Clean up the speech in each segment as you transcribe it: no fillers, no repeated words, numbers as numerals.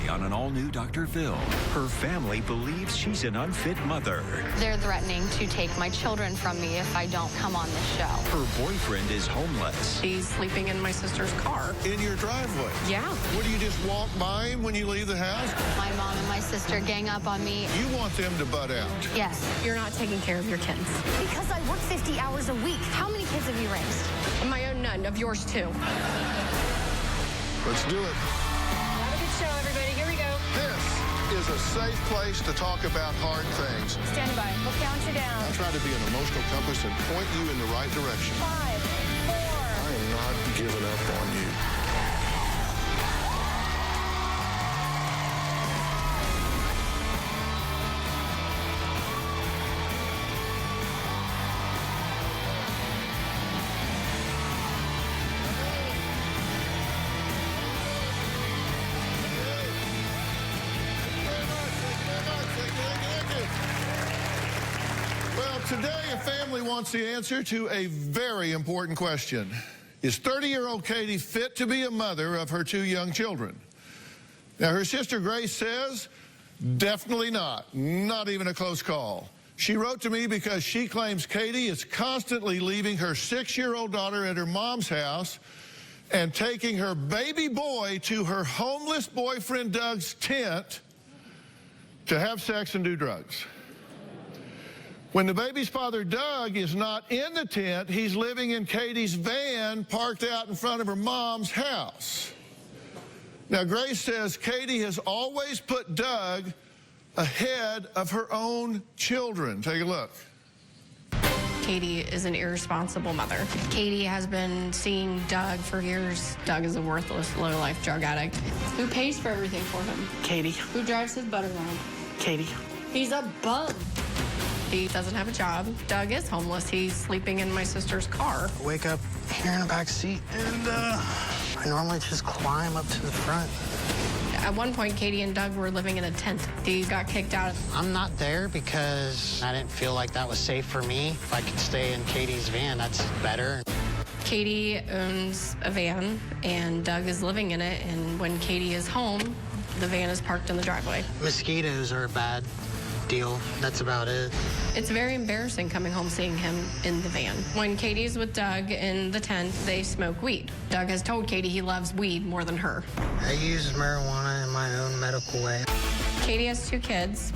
Thursday on an all-new Dr. Phil. Her family believes she's an unfit mother. They're threatening to take my children from me if I don't come on this show. Her boyfriend is homeless. He's sleeping in my sister's car. In your driveway? Yeah. What, do you just walk by him when you leave the house? My mom and my sister gang up on me. You want them to butt out? Yes. You're not taking care of your kids. Because I work 50 hours a week. How many kids have you raised? On my own, none. Of yours, too. Let's do it. Have a good show, everybody. Here we go. This is a safe place to talk about hard things. Stand by. We'll count you down. I try to be an emotional compass and point you in the right direction. 5, 4. I am not giving up on you. Well, today a family wants the answer to a very important question. Is 30-year-old Katie fit to be a mother of her 2 young children? Now, her sister Grace says, definitely not. Not even a close call. She wrote to me because she claims Katie is constantly leaving her 6-year-old daughter at her mom's house and taking her baby boy to her homeless boyfriend Doug's tent to have sex and do drugs. When the baby's father, Doug, is not in the tent, he's living in Katie's van parked out in front of her mom's house. Now, Grace says Katie has always put Doug ahead of her own children. Take a look. Katie is an irresponsible mother. Katie has been seeing Doug for years. Doug is a worthless, low-life drug addict. Who pays for everything for him? Katie. Who drives his butt around? Katie. He's a bum. He doesn't have a job. Doug is homeless. He's sleeping in my sister's car. I wake up here in the back seat, and I normally just climb up to the front. At one point, Katie and Doug were living in a tent. He got kicked out. I'm not there because I didn't feel like that was safe for me. If I could stay in Katie's van, that's better. Katie owns a van, and Doug is living in it, and when Katie is home, the van is parked in the driveway. Mosquitoes are a bad deal. That's about it. It's very embarrassing coming home seeing him in the van. When Katie's with Doug in the tent, they smoke weed. Doug has told Katie he loves weed more than her. I use marijuana in my own medical way. Katie has 2 kids.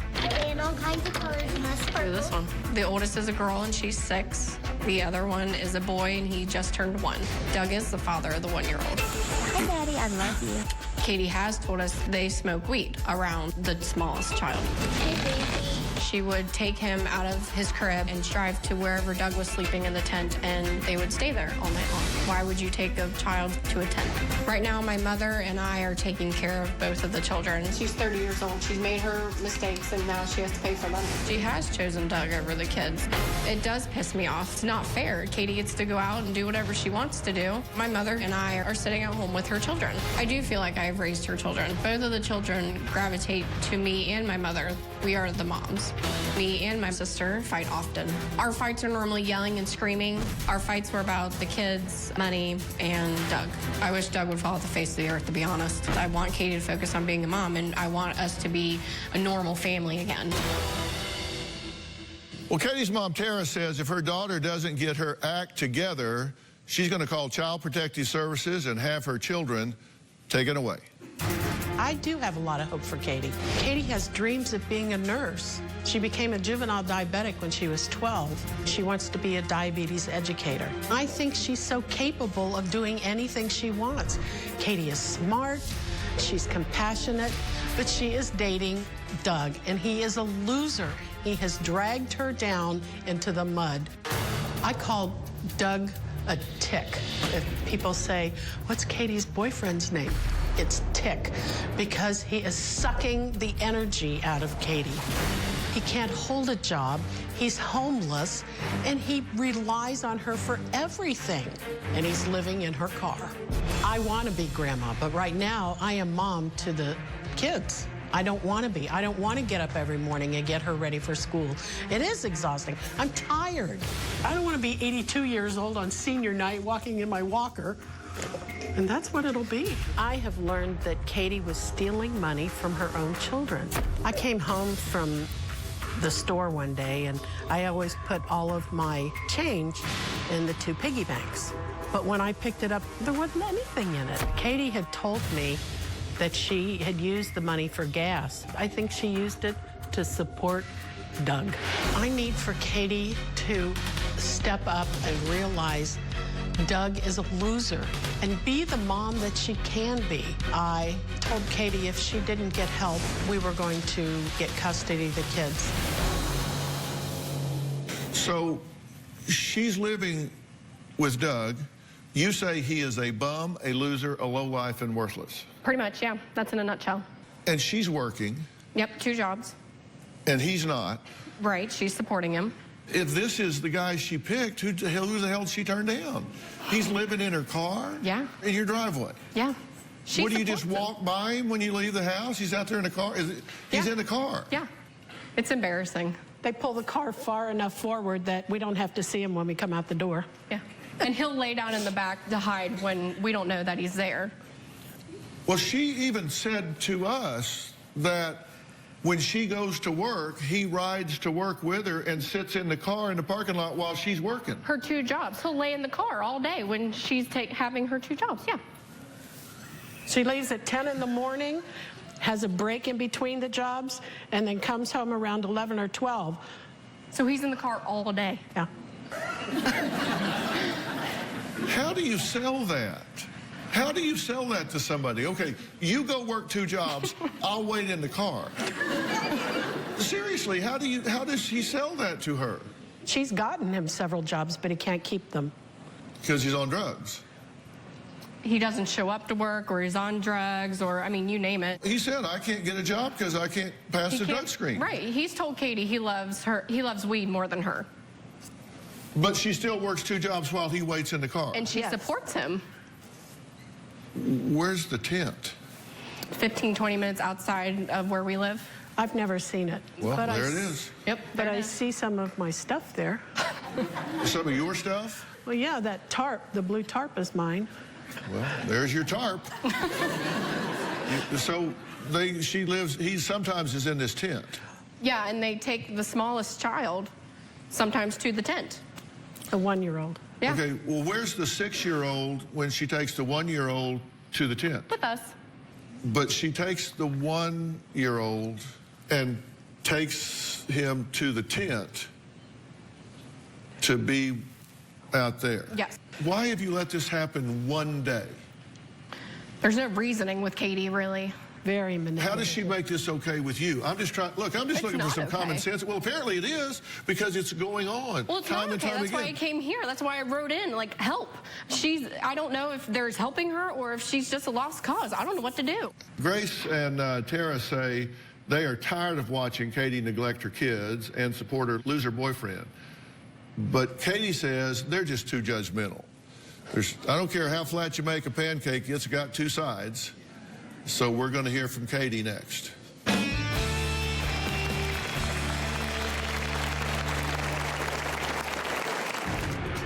In all kinds of colors and that's Look at this one. The oldest is a girl and she's 6. The other one is a boy and he just turned 1. Doug is the father of the 1-year-old. Hi, Daddy. I love you. Katie has told us they smoke weed around the smallest child. Hey, baby. She would take him out of his crib and drive to wherever Doug was sleeping in the tent, and they would stay there all night long. Why would you take a child to a tent? Right now, my mother and I are taking care of both of the children. She's 30 years old. She's made her mistakes, and now she has to pay for them. She has chosen Doug over the kids. It does piss me off. It's not fair. Katie gets to go out and do whatever she wants to do. My mother and I are sitting at home with her children. I do feel like I've raised her children. Both of the children gravitate to me and my mother. We are the moms. Me and my sister fight often. Our fights are normally yelling and screaming. Our fights were about the kids, money, and Doug. I wish Doug would fall off the face of the earth, to be honest. I want Katie to focus on being a mom, and I want us to be a normal family again. Well, Katie's mom, Tara, says if her daughter doesn't get her act together, she's going to call Child Protective Services and have her children taken away. I do have a lot of hope for Katie. Katie has dreams of being a nurse. She became a juvenile diabetic when she was 12. She wants to be a diabetes educator. I think she's so capable of doing anything she wants. Katie is smart, she's compassionate, but she is dating Doug, and he is a loser. He has dragged her down into the mud. I call Doug a tick. If people say, what's Katie's boyfriend's name? It's Tick, because he is sucking the energy out of Katie. He can't hold a job, he's homeless, and he relies on her for everything. And he's living in her car. I want to be grandma, but right now I am mom to the kids. I don't want to be. I don't want to get up every morning and get her ready for school. It is exhausting. I'm tired. I don't want to be 82 years old on senior night walking in my walker And that's what it'll be. I have learned that Katie was stealing money from her own children. I came home from the store one day, and I always put all of my change in the 2 piggy banks. But when I picked it up, there wasn't anything in it. Katie had told me that she had used the money for gas. I think she used it to support Doug. I need for Katie to step up and realize Doug is a loser and be the mom that she can be. I told Katie if she didn't get help, we were going to get custody of the kids. So she's living with Doug. You say he is a bum, a loser, a lowlife, and worthless. Pretty much, yeah. That's in a nutshell. And she's working. Yep, 2 jobs. And he's not. Right, she's supporting him. If this is the guy she picked, who the hell did she turn down? He's living in her car? Yeah. In your driveway? Yeah. What, do you just walk by him when you leave the house? He's out there in the car? He's in the car? Yeah. It's embarrassing. They pull the car far enough forward that we don't have to see him when we come out the door. Yeah. And he'll lay down in the back to hide when we don't know that he's there. Well, she even said to us that when she goes to work, he rides to work with her and sits in the car in the parking lot while she's working. Her 2 jobs. He'll lay in the car all day when she's having her 2 jobs, yeah. She leaves at 10 in the morning, has a break in between the jobs, and then comes home around 11 or 12. So he's in the car all day. Yeah. How do you sell that? How do you sell that to somebody? Okay, you go work 2 jobs, I'll wait in the car. Seriously, how does he sell that to her? She's gotten him several jobs, but he can't keep them. Because he's on drugs. He doesn't show up to work, or he's on drugs, or, I mean, you name it. He said, I can't get a job because I can't pass the drug screen. Right, he's told Katie he loves weed more than her. But she still works 2 jobs while he waits in the car. And she supports him. Where's the tent? 15, 20 minutes outside of where we live. I've never seen it. Well, but there it is. Yep. But I see some of my stuff there. Some of your stuff? Well, yeah, that tarp, the blue tarp is mine. Well, there's your tarp. So he sometimes is in this tent. Yeah, and they take the smallest child sometimes to the tent. The 1-year-old. Yeah. Okay, well, where's the 6-year-old when she takes the 1-year-old to the tent? With us. But she takes the 1-year-old and takes him to the tent to be out there. Yes. Why have you let this happen one day? There's no reasoning with Katie, really. Very manipulative. How does she make this okay with you? I'm just trying, look, I'm just looking for some common sense. Well, apparently it is, because it's going on Well, it's time not and okay. time That's again. why I came here. That's why I wrote in, like, help. I don't know if there's helping her or if she's just a lost cause. I don't know what to do. Grace and Tara say they are tired of watching Katie neglect her kids and support her loser boyfriend. But Katie says they're just too judgmental. I don't care how flat you make a pancake, it's got 2 sides. So we're going to hear from Katie next.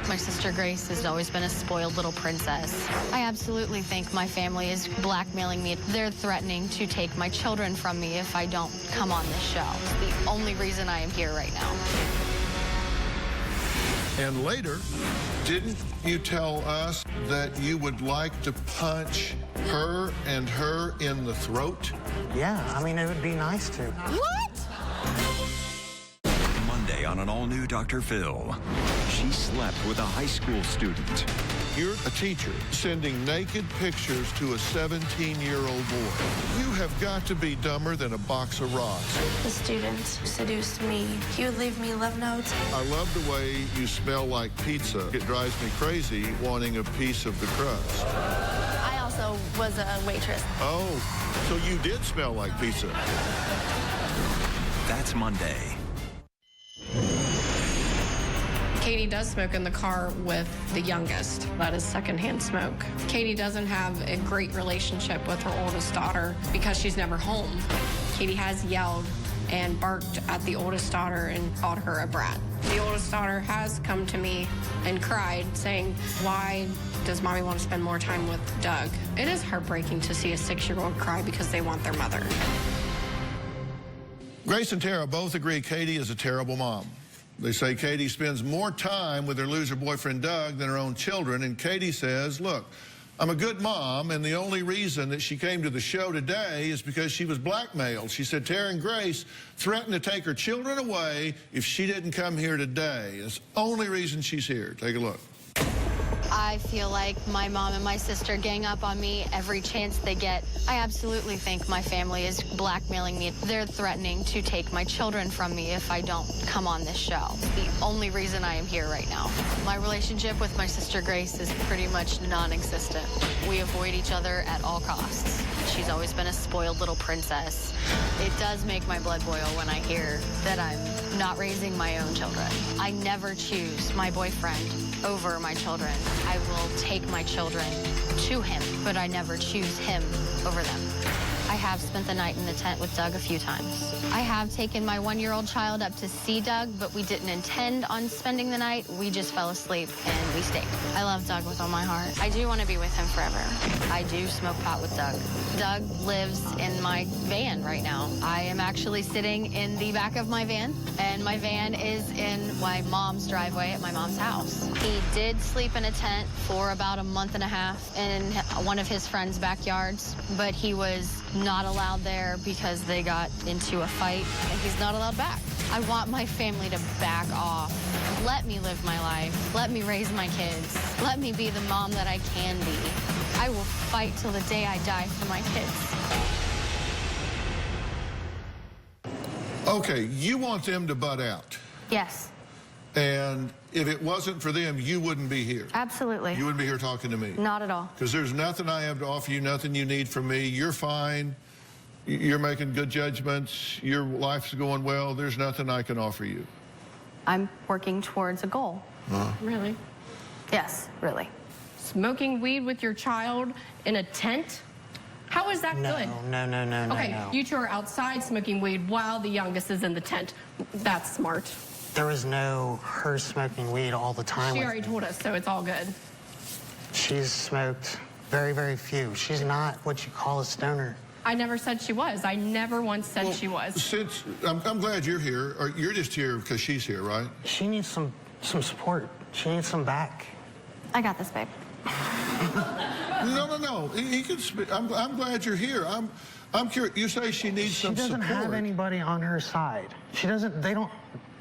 My sister Grace has always been a spoiled little princess. I absolutely think my family is blackmailing me. They're threatening to take my children from me if I don't come on this show. It's the only reason I am here right now. And later, didn't you tell us that you would like to punch her and her in the throat? Yeah, I mean, it would be nice to. What? Monday on an all-new Dr. Phil. She slept with a high school student. You're a teacher sending naked pictures to a 17-year-old boy. You have got to be dumber than a box of rocks. The student seduced me. He would leave me love notes. I love the way you smell like pizza. It drives me crazy wanting a piece of the crust. I also was a waitress. Oh, so you did smell like pizza. That's Monday. Katie does smoke in the car with the youngest. That is secondhand smoke. Katie doesn't have a great relationship with her oldest daughter because she's never home. Katie has yelled and barked at the oldest daughter and called her a brat. The oldest daughter has come to me and cried, saying, "Why does mommy want to spend more time with Doug?" It is heartbreaking to see a 6-year-old cry because they want their mother. Grace and Tara both agree Katie is a terrible mom. They say Katie spends more time with her loser boyfriend Doug than her own children, and Katie says, look, I'm a good mom, and the only reason that she came to the show today is because she was blackmailed. She said Tara and Grace threatened to take her children away if she didn't come here today. It's the only reason she's here. Take a look. I feel like my mom and my sister gang up on me every chance they get. I absolutely think my family is blackmailing me. They're threatening to take my children from me if I don't come on this show. The only reason I am here right now. My relationship with my sister Grace is pretty much non-existent. We avoid each other at all costs. She's always been a spoiled little princess. It does make my blood boil when I hear that I'm not raising my own children. I never choose my boyfriend over my children. I will take my children to him, but I never choose him over them. I have spent the night in the tent with Doug a few times. I have taken my 1-year-old child up to see Doug, but we didn't intend on spending the night. We just fell asleep and we stayed. I love Doug with all my heart. I do want to be with him forever. I do smoke pot with Doug. Doug lives in my van right now. I am actually sitting in the back of my van, and my van is in my mom's driveway at my mom's house. He did sleep in a tent for about a month and a half in one of his friends' backyards, but he was not allowed there because they got into a fight, and he's not allowed back. I want my family to back off. Let me live my life. Let me raise my kids. Let me be the mom that I can be. I will fight till the day I die for my kids. Okay, you want them to butt out. Yes, And if it wasn't for them, you wouldn't be here. absolutely. You wouldn't be here talking to me. Not at all. Because there's nothing I have to offer you, nothing you need from me. You're fine. You're making good judgments. Your life's going well. There's nothing I can offer you. I'm working towards a goal. Really? Yes, really. Smoking weed with your child in a tent? How is that good? No. Okay, you two are outside smoking weed while the youngest is in the tent. That's smart. There was no her smoking weed all the time. She with already me. told us, so it's all good. She's smoked very, very few. She's not what you call a stoner. I never said she was. I never once said she was. Since I'm glad you're here. Or you're just here because she's here, right? She needs some support. She needs some back. I got this, babe. No. He can speak. I'm glad you're here. I'm curious. You say she needs some support. She doesn't have anybody on her side. She doesn't. They don't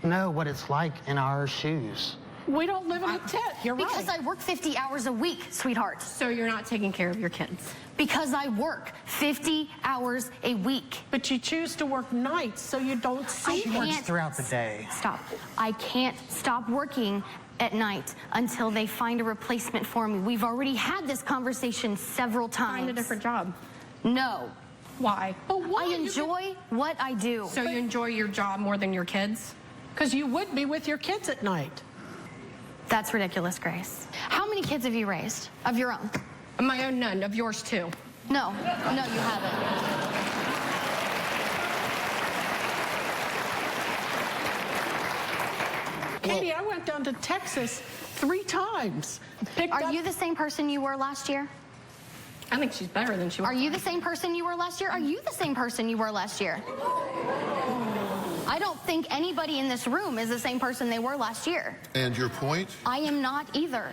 know what it's like in our shoes. We don't live in a tent. You're right. Because I work 50 hours a week, sweetheart. So you're not taking care of your kids. Because I work 50 hours a week. But you choose to work nights so you don't see She her. works throughout the day. Stop. I can't stop working at night until they find a replacement for me. We've already had this conversation several times. Find a different job. No. Why? But why? I enjoy what I do. So you enjoy your job more than your kids? Because you would be with your kids at night. That's ridiculous, Grace. How many kids have you raised? Of your own? My own, none. Of yours, too. No, you haven't. Katie, I went down to Texas 3 times. Picked Are up. you the same person you were last year? I think she's better than she was. Are you the same person you were last year? Are you the same person you were last year? I don't think anybody in this room is the same person they were last year. And your point? I am not either.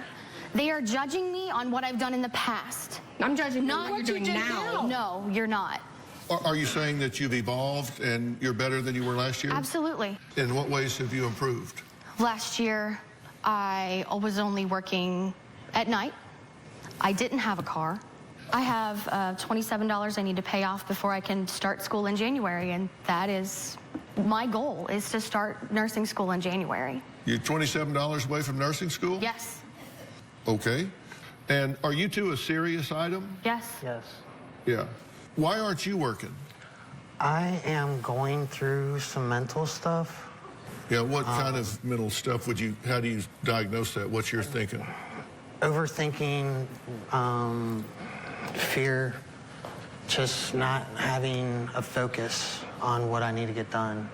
They are judging me on what I've done in the past. I'm judging Not what you're doing now. No, you're not. Are you saying that you've evolved and you're better than you were last year? Absolutely. In what ways have you improved? Last year, I was only working at night. I didn't have a car. I have $27 I need to pay off before I can start school in January, and that is my goal, is to start nursing school in January. You're $27 away from nursing school? Yes. Okay. And are you two a serious item? Yes. Yes. Yeah. Why aren't you working? I am going through some mental stuff. Yeah, what kind of mental stuff how do you diagnose that? What's your thinking? Overthinking, fear, just not having a focus on what I need to get done.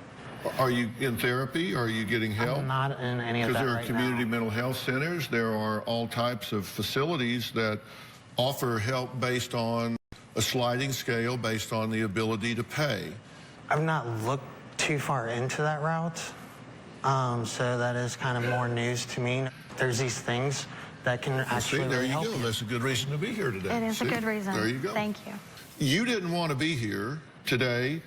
Are you in therapy? Are you getting help? I'm not in any of that Because there are right community now. mental health centers. There are all types of facilities that offer help based on a sliding scale, based on the ability to pay. I've not looked too far into that route, so that is kind of more news to me. There's these things that can actually See, there really you help go. you. That's a good reason to be here today. It is a See? good reason. There you go. Thank you. You didn't want to be here today,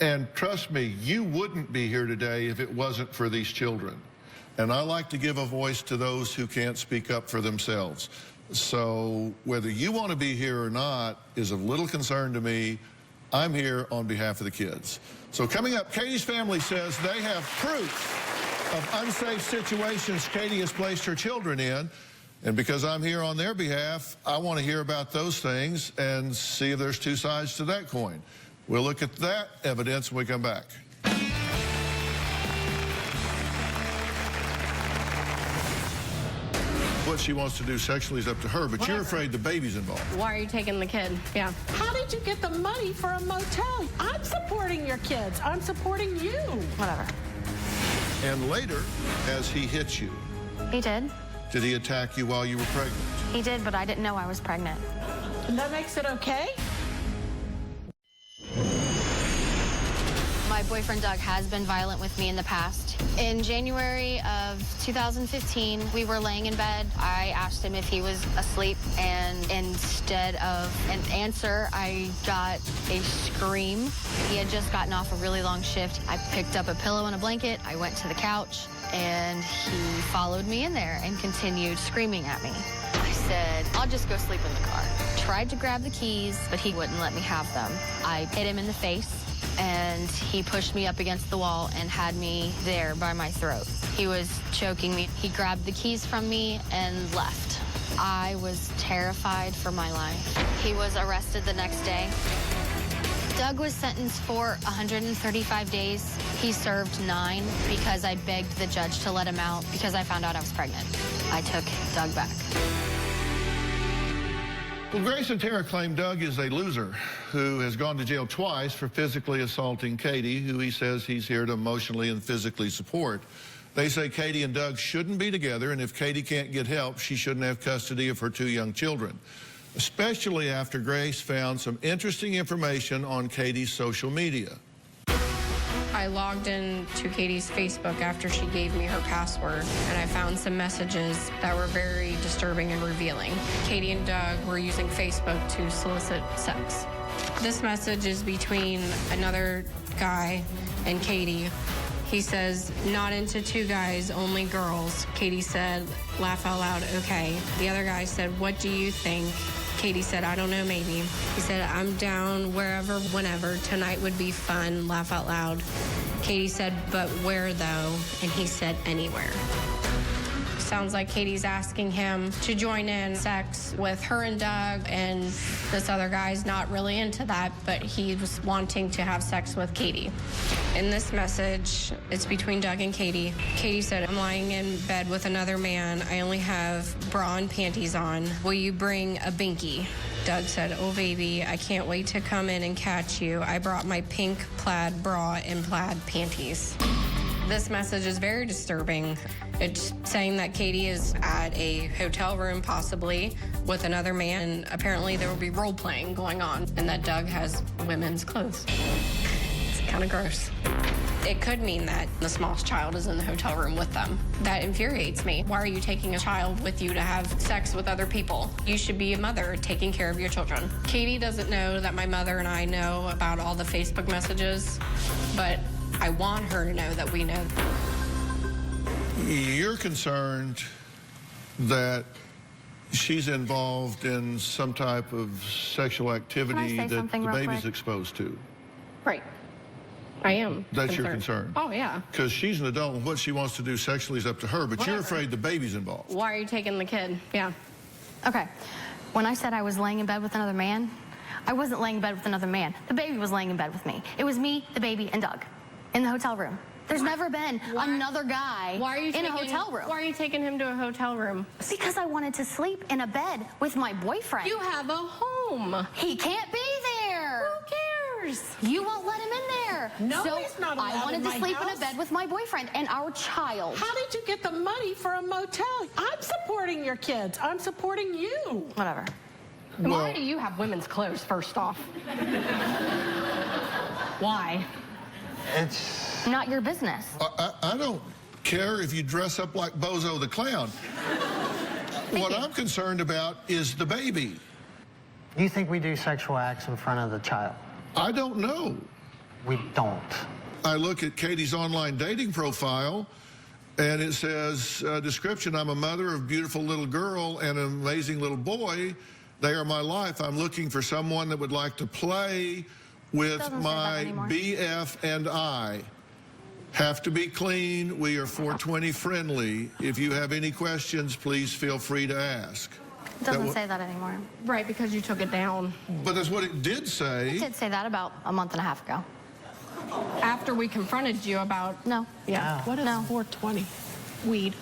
and trust me, you wouldn't be here today if it wasn't for these children. And I like to give a voice to those who can't speak up for themselves. So whether you want to be here or not is of little concern to me. I'm here on behalf of the kids. So coming up, Katie's family says they have proof of unsafe situations Katie has placed her children in. And because I'm here on their behalf, I want to hear about those things and see if there's two sides to that coin. We'll look at that evidence when we come back. What she wants to do sexually is up to her, but you're afraid the baby's involved. Why are you taking the kid? Yeah. How did you get the money for a motel? I'm supporting your kids. I'm supporting you. Whatever. And later, as he hits you, He did. did he attack you while you were pregnant? He did, but I didn't know I was pregnant. And that makes it okay? My boyfriend Doug has been violent with me in the past. In January of 2015, we were laying in bed. I asked him if he was asleep, and instead of an answer, I got a scream. He had just gotten off a really long shift. I picked up a pillow and a blanket. I went to the couch, and he followed me in there and continued screaming at me. I said, I'll just go sleep in the car. Tried to grab the keys, but he wouldn't let me have them. I hit him in the face, and he pushed me up against the wall and had me there by my throat. He was choking me. He grabbed the keys from me and left. I was terrified for my life. He was arrested the next day. Doug was sentenced for 135 days. He served 9 because I begged the judge to let him out because I found out I was pregnant. I took Doug back. Well, Grace and Tara claim Doug is a loser who has gone to jail twice for physically assaulting Katie, who he says he's here to emotionally and physically support. They say Katie and Doug shouldn't be together, and if Katie can't get help, she shouldn't have custody of her 2 young children, especially after Grace found some interesting information on Katie's social media. I logged in to Katie's Facebook after she gave me her password, and I found some messages that were very disturbing and revealing. Katie and Doug were using Facebook to solicit sex. This message is between another guy and Katie. He says, not into 2 guys, only girls. Katie said, laugh out loud, okay. The other guy said, what do you think? Katie said, I don't know, maybe. He said, I'm down wherever, whenever. Tonight would be fun, laugh out loud. Katie said, but where though? And he said, anywhere. Sounds like Katie's asking him to join in sex with her and Doug, and this other guy's not really into that, but he was wanting to have sex with Katie. In this message, it's between Doug and Katie. Katie said, I'm lying in bed with another man. I only have bra and panties on. Will you bring a binky? Doug said, oh, baby, I can't wait to come in and catch you. I brought my pink plaid bra and plaid panties. This message is very disturbing. It's saying that Katie is at a hotel room, possibly, with another man, and apparently there will be role-playing going on, and that Doug has women's clothes. It's kind of gross. It could mean that the smallest child is in the hotel room with them. That infuriates me. Why are you taking a child with you to have sex with other people? You should be a mother taking care of your children. Katie doesn't know that my mother and I know about all the Facebook messages, but I want her to know that we know. You're concerned that she's involved in some type of sexual activity that something the real baby's quick? exposed to. Right. I am. That's your concern? Oh, yeah. Because she's an adult and what she wants to do sexually is up to her, but you're Whatever. afraid the baby's involved. Why are you taking the kid? Yeah. Okay. When I said I was laying in bed with another man, I wasn't laying in bed with another man. The baby was laying in bed with me. It was me, the baby, and Doug in the hotel room. There's never been another guy in a hotel room. Why are you taking him to a hotel room? Because I wanted to sleep in a bed with my boyfriend. You have a home. He can't be yours. You won't let him in there. No, so he's not allowed I wanted in to my sleep in house. a bed with my boyfriend and our child. How did you get the money for a motel? I'm supporting your kids. I'm supporting you. Whatever. Why do you have women's clothes, first off? Why? It's Not your business. I don't care if you dress up like Bozo the Clown. What I'm concerned about is the baby. Do you think we do sexual acts in front of the child? I don't know. We don't. I look at Katie's online dating profile, and it says, description, I'm a mother of a beautiful little girl and an amazing little boy. They are my life. I'm looking for someone that would like to play with Doesn't say that my anymore. BF and I. Have to be clean. We are 420 friendly. If you have any questions, please feel free to ask. It doesn't say that anymore. Right, because you took it down But that's what it did I say. did say that about a month and a half ago. after we confronted you about... No. Yeah. What is No. 420? Weed.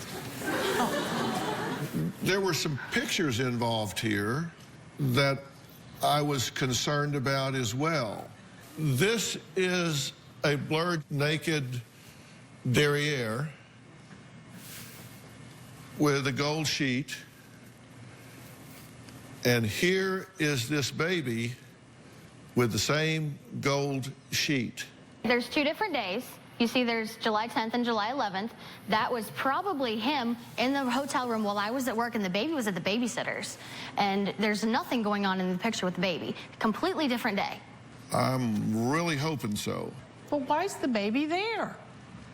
There were some pictures involved here that I was concerned about as well. This is a blurred, naked derriere with a gold sheet. And here is this baby with the same gold sheet. There's 2 different days. You see there's July 10th and July 11th. That was probably him in the hotel room while I was at work and the baby was at the babysitter's. And there's nothing going on in the picture with the baby. Completely different day. I'm really hoping so. Well, why is the baby there?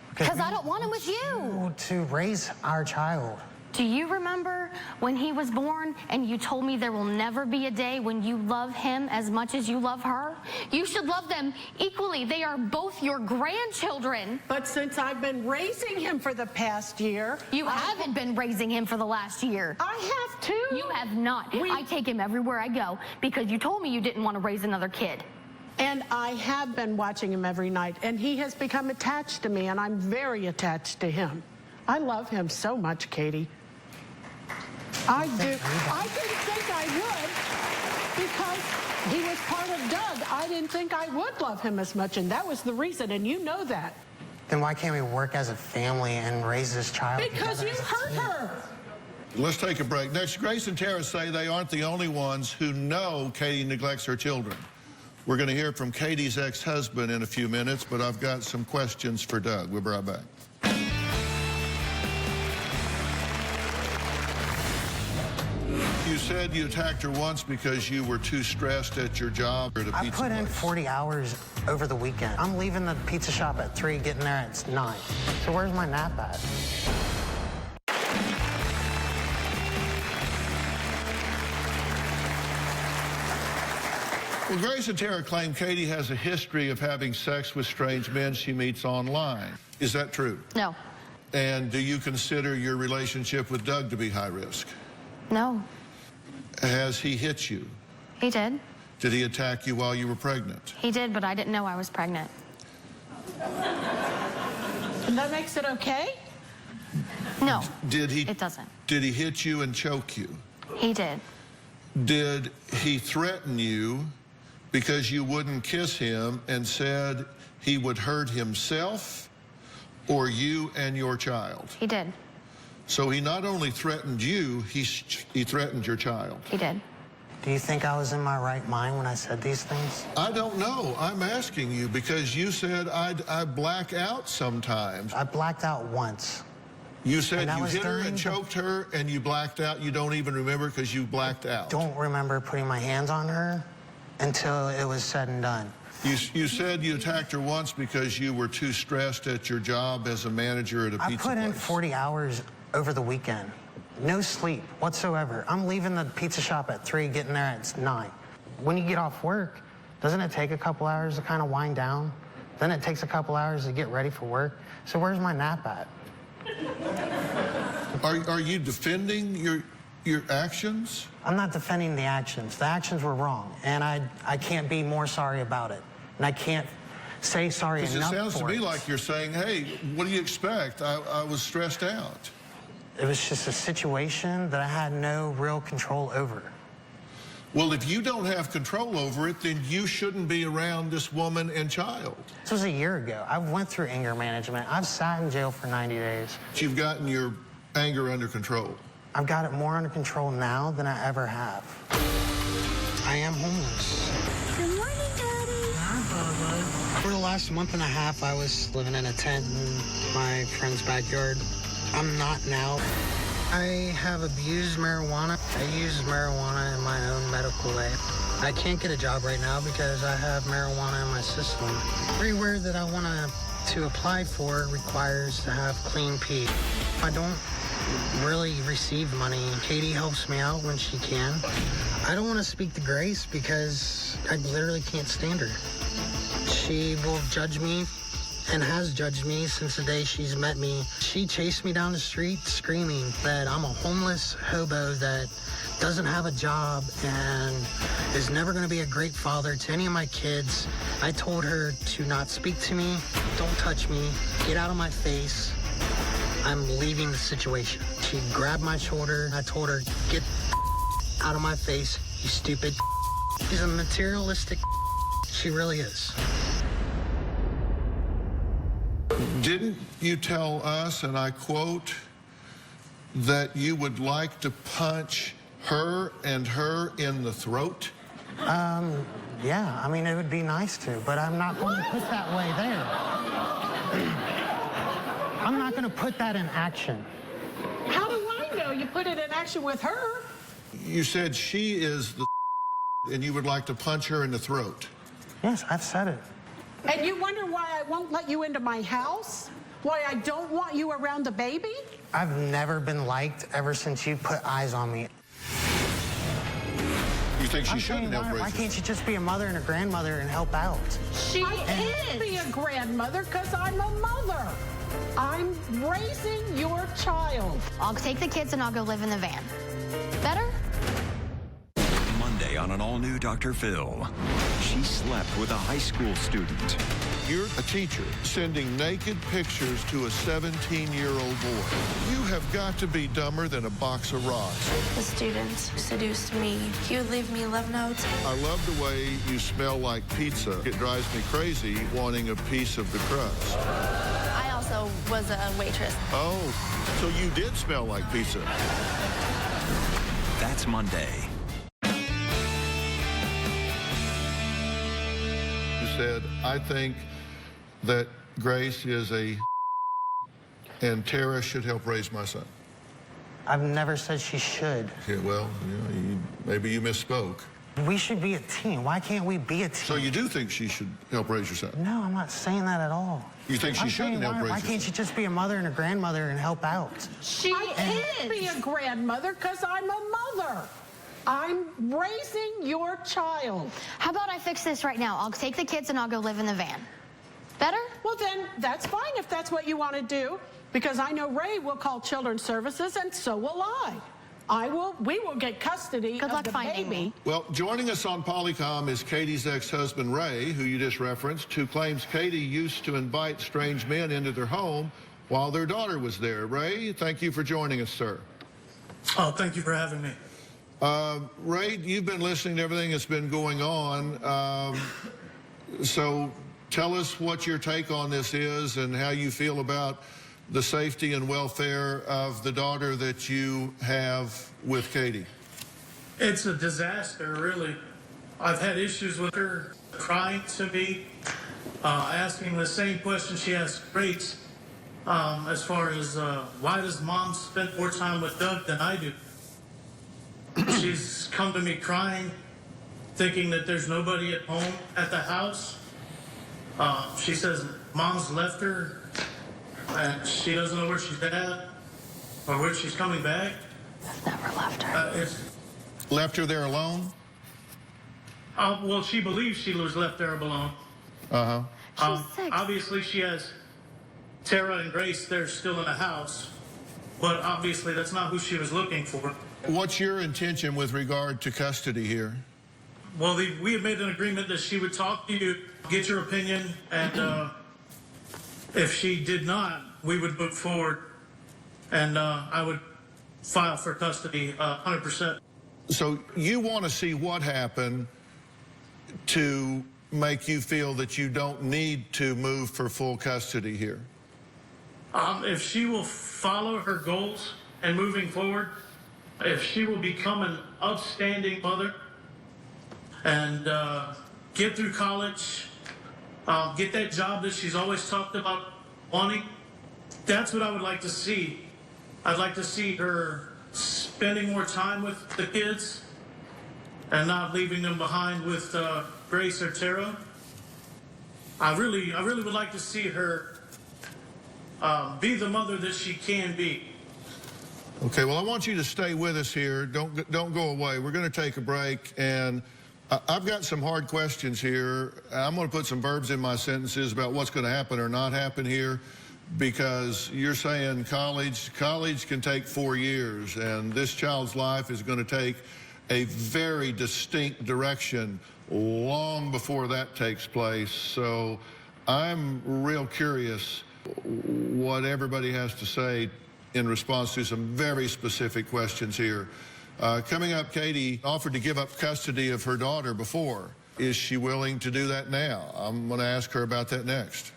Because I don't want him with you. To raise our child. Do you remember when he was born and you told me there will never be a day when you love him as much as you love her? You should love them equally. They are both your grandchildren. But since I've been raising him for the past year... You haven't been raising him for the last year. I have too. You have not. I take him everywhere I go because you told me you didn't want to raise another kid. And I have been watching him every night, and he has become attached to me, and I'm very attached to him. I love him so much, Katie. I do. I didn't think I would because he was part of Doug. I didn't think I would love him as much, and that was the reason, and you know that. Then why can't we work as a family and raise this child Because together you as a hurt team? her. Let's take a break. Next, Grace and Tara say they aren't the only ones who know Katie neglects her children. We're going to hear from Katie's ex-husband in a few minutes, but I've got some questions for Doug. We'll be right back. You said you attacked her once because you were too stressed at your job or at a I pizza put in place. 40 hours over the weekend. I'm leaving the pizza shop at 3, getting there at 9. So where's my nap at? Well, Grace and Tara claim Katie has a history of having sex with strange men she meets online. Is that true? No. And do you consider your relationship with Doug to be high risk? No. Has he hit you? He did. Did he attack you while you were pregnant? He did, but I didn't know I was pregnant. And that makes it okay? No. Did he? It doesn't. Did he hit you and choke you? He did. Did he threaten you because you wouldn't kiss him and said he would hurt himself or you and your child? He did. So he not only threatened you, he threatened your child. He did. Do you think I was in my right mind when I said these things? I don't know. I'm asking you because you said I black out sometimes. I blacked out once. You said And that you was hit her during and the- choked her and you blacked out. You don't even remember because you blacked out. Don't remember putting my hands on her until it was said and done. You said you attacked her once because you were too stressed at your job as a manager at a I pizza put in place. 40 hours over the weekend. No sleep whatsoever. I'm leaving the pizza shop at 3, getting there at 9. When you get off work, doesn't it take a couple hours to kind of wind down? Then it takes a couple hours to get ready for work. So where's my nap at? Are you defending your actions? I'm not defending the actions. The actions were wrong, and I can't be more sorry about it. And I can't say sorry Because it enough sounds to for me it. like you're saying, hey, what do you expect? I was stressed out. It was just a situation that I had no real control over. Well, if you don't have control over it, then you shouldn't be around this woman and child. This was a year ago. I went through anger management. I've sat in jail for 90 days. You've gotten your anger under control. I've got it more under control now than I ever have. I am homeless. Good morning, Daddy. Hi, Bubba. For the last month and a half, I was living in a tent in my friend's backyard. I'm not now. I have abused marijuana. I use marijuana in my own medical way. I can't get a job right now because I have marijuana in my system. Everywhere that I want to apply for requires to have clean pee. I don't really receive money. Katie helps me out when she can. I don't want to speak to Grace because I literally can't stand her. She will judge me and has judged me since the day she's met me. She chased me down the street screaming that I'm a homeless hobo that doesn't have a job and is never going to be a great father to any of my kids. I told her to not speak to me, don't touch me, get out of my face. I'm leaving the situation. She grabbed my shoulder. I told her, get out of my face, you stupid. She's a materialistic. She really is. Didn't you tell us, and I quote, that you would like to punch her and her in the throat? Yeah, I mean, it would be nice to, but I'm not going to put that way there. I'm not going to put that in action. How do I know you put it in action with her? You said she is the and you would like to punch her in the throat. Yes, I've said it. And you wonder why I won't let you into my house? Why I don't want you around the baby? I've never been liked ever since you put eyes on me. You think she shouldn't help raise Why can't she just be a mother and a grandmother and help out? She is be a grandmother because I'm a mother. I'm raising your child. I'll take the kids and I'll go live in the van. Better? Monday on an all-new Dr. Phil. She slept with a high school student. You're a teacher sending naked pictures to a 17-year-old boy. You have got to be dumber than a box of rocks. The student seduced me. He would leave me love notes. I love the way you smell like pizza. It drives me crazy wanting a piece of the crust. I also was a waitress. Oh, so you did smell like pizza. That's Monday. You said, I think that Grace is and Tara should help raise my son. I've never said she should. Yeah, well, maybe you misspoke. We should be a team. Why can't we be a team? So you do think she should help raise your son? No, I'm not saying that at all. You think she shouldn't help raise your Why son? can't she just be a mother and a grandmother and help out? I can't be a grandmother because I'm a mother. I'm raising your child. How about I fix this right now? I'll take the kids and I'll go live in the van. Better? Well, then that's fine if that's what you want to do, because I know Ray will call Children's Services, and so will I. We will get custody Good of luck the finding baby. me. Well, joining us on Polycom is Katie's ex-husband, Ray, who you just referenced, who claims Katie used to invite strange men into their home while their daughter was there. Ray, thank you for joining us, sir. Oh, thank you for having me. Ray, you've been listening to everything that's been going on. So tell us what your take on this is and how you feel about the safety and welfare of the daughter that you have with Katie. It's a disaster, really. I've had issues with her crying to me, asking the same question she asked Grace, as far as why does mom spend more time with Doug than I do? She's come to me crying, thinking that there's nobody at home at the house. She says mom's left her and she doesn't know where she's at or where she's coming back. I've never left her. Left her there alone? Well, she believes she was left there alone. Uh-huh. She's 6. Obviously, she has Tara and Grace. They're still in the house, but obviously that's not who she was looking for. What's your intention with regard to custody here? Well, we had made an agreement that she would talk to you, get your opinion, and if she did not, we would move forward, and I would file for custody 100%. So you want to see what happened to make you feel that you don't need to move for full custody here? If she will follow her goals and moving forward, if she will become an upstanding mother and get through college, get that job that she's always talked about wanting, that's what I would like to see. I'd like to see her spending more time with the kids and not leaving them behind with Grace or Tara. I really would like to see her be the mother that she can be. Okay, well, I want you to stay with us here. Don't go away. We're going to take a break, and I've got some hard questions here. I'm going to put some verbs in my sentences about what's going to happen or not happen here, because you're saying college can take 4 years, and this child's life is going to take a very distinct direction long before that takes place. So I'm real curious what everybody has to say in response to some very specific questions here. Coming up, Katie offered to give up custody of her daughter before. Is she willing to do that now? I'm going to ask her about that next.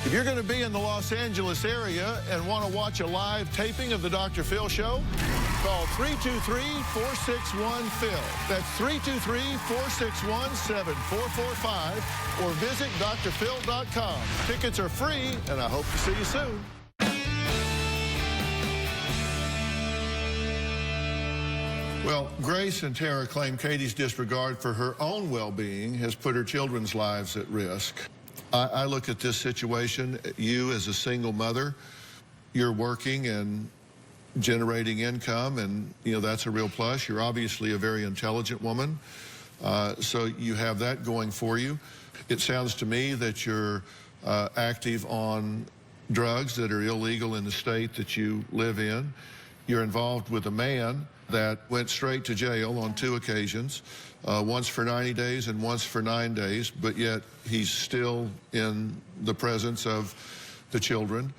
If you're going to be in the Los Angeles area and want to watch a live taping of the Dr. Phil Show, call 323-461-PHIL. That's 323-461-7445, or visit drphil.com. Tickets are free, and I hope to see you soon. Well, Grace and Tara claim Katie's disregard for her own well-being has put her children's lives at risk. I look at this situation, you as a single mother, you're working and generating income, and that's a real plus. You're obviously a very intelligent woman, so you have that going for you. It sounds to me that you're active on drugs that are illegal in the state that you live in. You're involved with a man that went straight to jail on 2 occasions, once for 90 days and once for 9 days, but yet he's still in the presence of the children.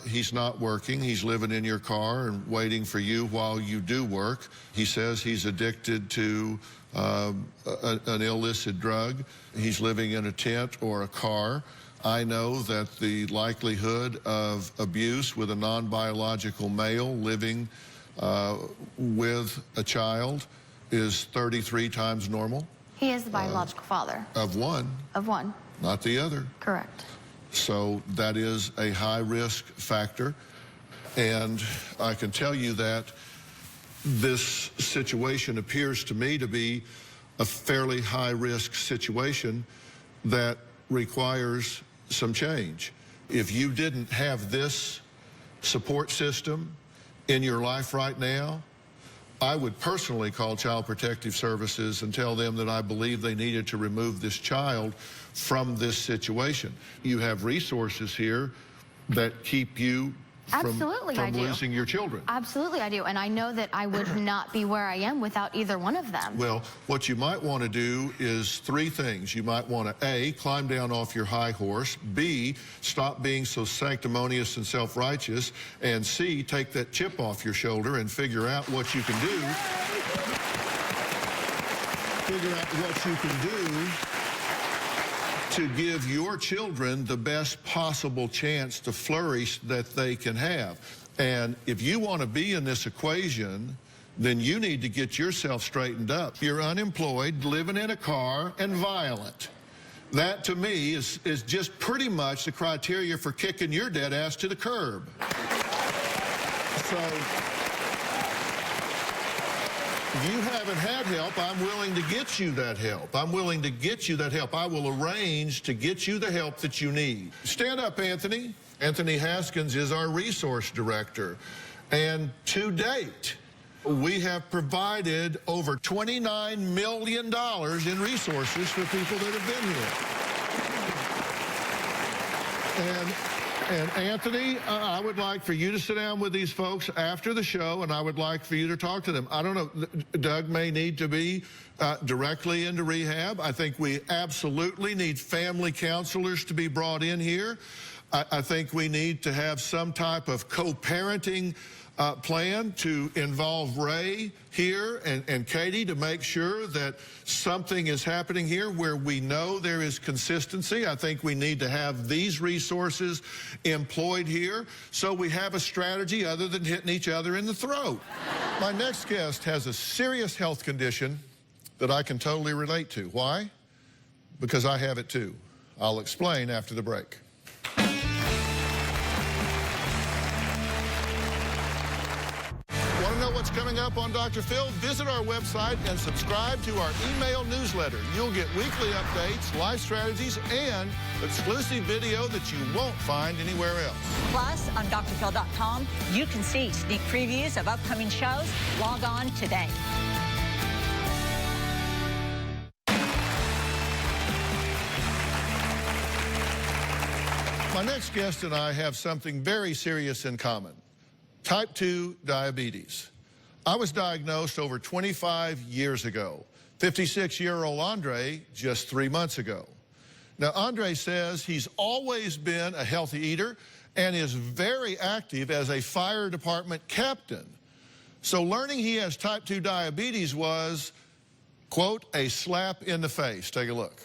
He's not working. He's living in your car and waiting for you while you do work. He says he's addicted to an illicit drug. He's living in a tent or a car. I know that the likelihood of abuse with a non-biological male living with a child is 33 times normal. He is the biological father. Of one. Of one. Not the other. Correct. So that is a high-risk factor. And I can tell you that this situation appears to me to be a fairly high-risk situation that requires some change. If you didn't have this support system in your life right now, I would personally call Child Protective Services and tell them that I believe they needed to remove this child from this situation. You have resources here that keep you from losing your children. Absolutely, I do. And I know that I would not be where I am without either one of them. Well, what you might want to do is 3 things. You might want to, A, climb down off your high horse, B, stop being so sanctimonious and self-righteous, and C, take that chip off your shoulder and figure out what you can do. Figure out what you can do to give your children the best possible chance to flourish that they can have. And if you want to be in this equation, then you need to get yourself straightened up. You're unemployed, living in a car, and violent. That, to me, is just pretty much the criteria for kicking your dead ass to the curb. So, if you haven't had help, I'm willing to get you that help. I'm willing to get you that help. I will arrange to get you the help that you need. Stand up, Anthony. Anthony Haskins is our resource director. And to date, we have provided over $29 million in resources for people that have been here. And Anthony, I would like for you to sit down with these folks after the show, and I would like for you to talk to them. I don't know, Doug may need to be directly into rehab. I think we absolutely need family counselors to be brought in here. I think we need to have some type of co-parenting plan to involve Ray here and Katie to make sure that something is happening here where we know there is consistency. I think we need to have these resources employed here so we have a strategy other than hitting each other in the throat. My next guest has a serious health condition that I can totally relate to. Why? Because I have it too. I'll explain after the break. Want to know what's coming up on Dr. Phil? Visit our website and subscribe to our email newsletter. You'll get weekly updates, life strategies, and exclusive video that you won't find anywhere else. Plus, on drphil.com, you can see sneak previews of upcoming shows. Log on today. My next guest and I have something very serious in common. Type 2 diabetes. I was diagnosed over 25 years ago. 56-year-old Andre just 3 months ago. Now, Andre says he's always been a healthy eater and is very active as a fire department captain. So learning he has type 2 diabetes was, quote, a slap in the face. Take a look.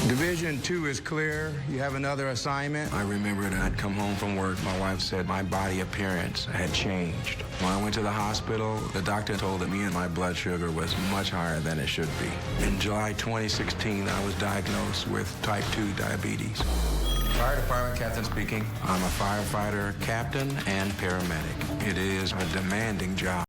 Division 2 is clear. You have another assignment. I remember that I'd come home from work. My wife said my body appearance had changed. When I went to the hospital, the doctor told me and my blood sugar was much higher than it should be. In July 2016, I was diagnosed with type 2 diabetes. Fire department captain speaking. I'm a firefighter captain and paramedic. It is a demanding job.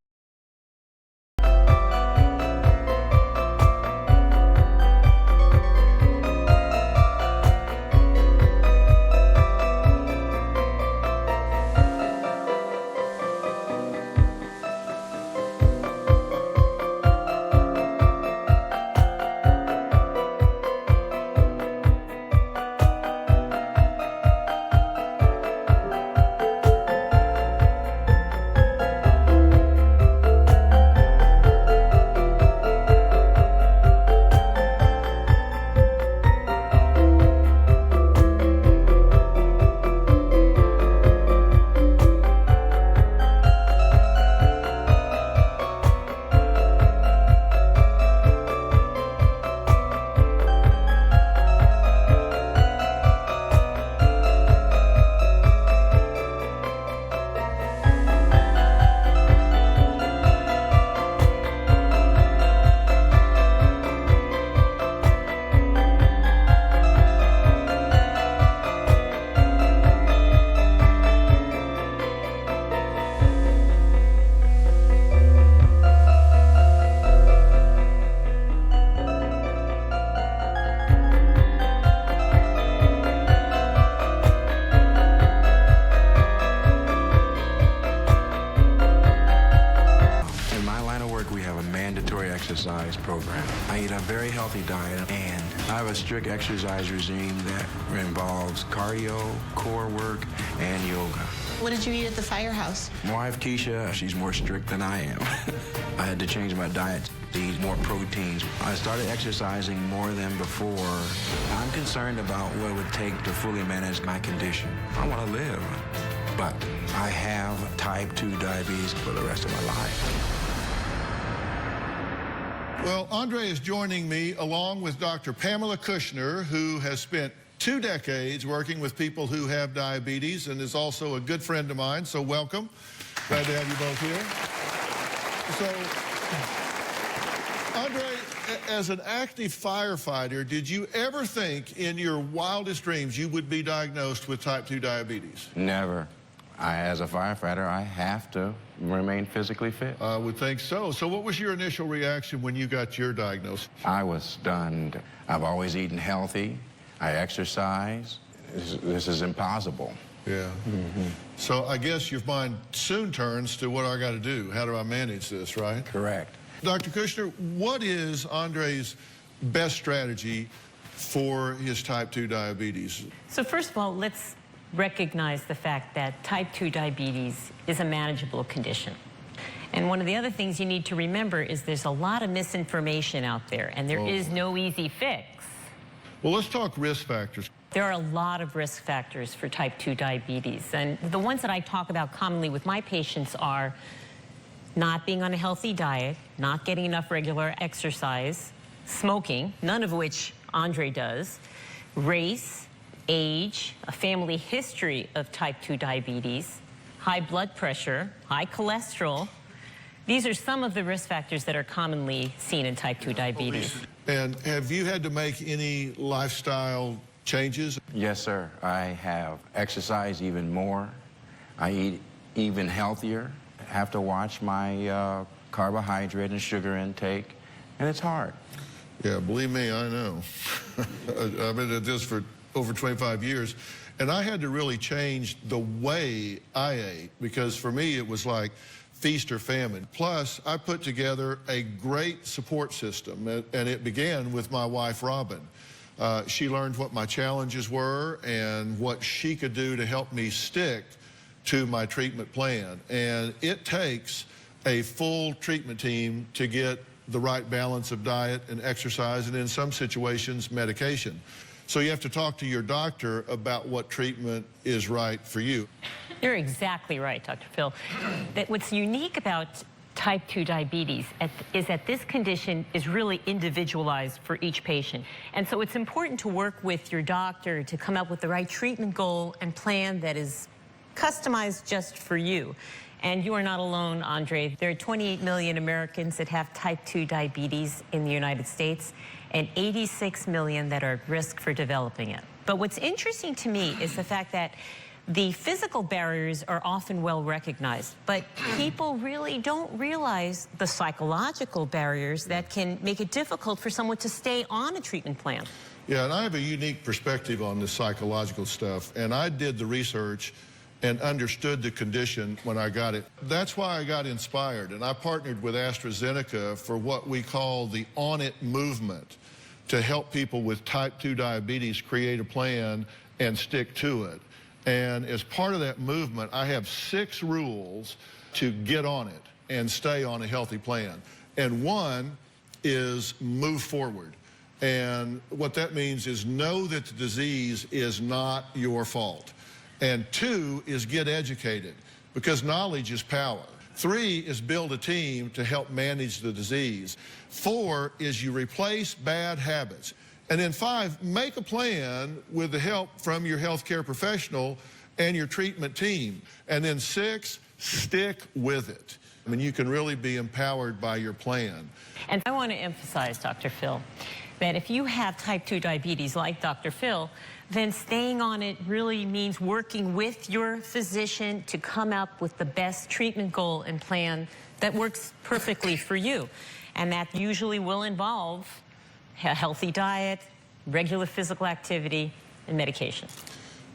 Exercise program. I eat a very healthy diet and I have a strict exercise regime that involves cardio, core work, and yoga. What did you eat at the firehouse? My wife, Keisha, she's more strict than I am. I had to change my diet to eat more proteins. I started exercising more than before. I'm concerned about what it would take to fully manage my condition. I want to live, but I have type 2 diabetes for the rest of my life. Well, Andre is joining me along with Dr. Pamela Kushner, who has spent 2 decades working with people who have diabetes and is also a good friend of mine, so welcome. Glad to have you both here. So, Andre, as an active firefighter, did you ever think in your wildest dreams you would be diagnosed with type 2 diabetes? Never. As a firefighter, I have to remain physically fit. I would think so. So what was your initial reaction when you got your diagnosis? I was stunned. I've always eaten healthy. I exercise. This is impossible. Yeah. Mm-hmm. So I guess your mind soon turns to what I got to do. How do I manage this, right? Correct. Dr. Kushner, what is Andre's best strategy for his type 2 diabetes? So first of all, let's recognize the fact that type 2 diabetes is a manageable condition. And one of the other things you need to remember is there's a lot of misinformation out there, and there is no easy fix. Well, let's talk risk factors. There are a lot of risk factors for type 2 diabetes, and the ones that I talk about commonly with my patients are not being on a healthy diet, not getting enough regular exercise, smoking, none of which Andre does, race, age, a family history of type 2 diabetes, high blood pressure, high cholesterol. These are some of the risk factors that are commonly seen in type 2 diabetes. And have you had to make any lifestyle changes? Yes, sir. I have exercised even more. I eat even healthier. I have to watch my carbohydrate and sugar intake, and it's hard. Yeah, believe me, I know. I've been at this for over 25 years, and I had to really change the way I ate, because for me it was like feast or famine. Plus, I put together a great support system, and it began with my wife, Robin. She learned what my challenges were and what she could do to help me stick to my treatment plan. And it takes a full treatment team to get the right balance of diet and exercise, and in some situations, medication. So you have to talk to your doctor about what treatment is right for you. You're exactly right, Dr. Phil. That what's unique about type 2 diabetes is that this condition is really individualized for each patient. And so it's important to work with your doctor to come up with the right treatment goal and plan that is customized just for you. And you are not alone, Andre. There are 28 million Americans that have type 2 diabetes in the United States, and 86 million that are at risk for developing it. But what's interesting to me is the fact that the physical barriers are often well recognized, but people really don't realize the psychological barriers that can make it difficult for someone to stay on a treatment plan. Yeah, and I have a unique perspective on this psychological stuff, and I did the research and understood the condition when I got it. That's why I got inspired, and I partnered with AstraZeneca for what we call the On It movement, to help people with type 2 diabetes create a plan and stick to it. And as part of that movement, I have 6 rules to get on it and stay on a healthy plan. And one is move forward. And what that means is know that the disease is not your fault. And 2 is get educated, because knowledge is power. 3 is build a team to help manage the disease. 4 is you replace bad habits. And then 5, make a plan with the help from your healthcare professional and your treatment team. And then 6, stick with it. I mean, you can really be empowered by your plan. And I want to emphasize, Dr. Phil, that if you have type 2 diabetes like Dr. Phil, then staying on it really means working with your physician to come up with the best treatment goal and plan that works perfectly for you. And that usually will involve a healthy diet, regular physical activity, and medication.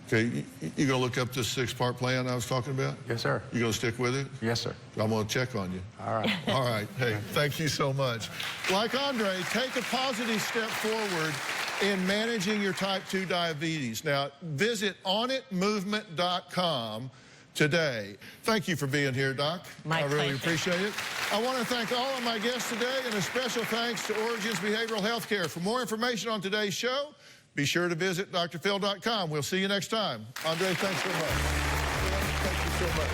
Okay, you gonna look up this 6-part plan I was talking about? Yes, sir. You gonna stick with it? Yes, sir. I'm gonna check on you. All right. All right, hey, thank you so much. Like Andre, take a positive step forward in managing your type 2 diabetes. Now, visit onitmovement.com today. Thank you for being here, Doc. My pleasure. I really appreciate it. I want to thank all of my guests today, and a special thanks to Origins Behavioral Healthcare. For more information on today's show, be sure to visit drphil.com. We'll see you next time. Andre, thanks so much. Thank you so much.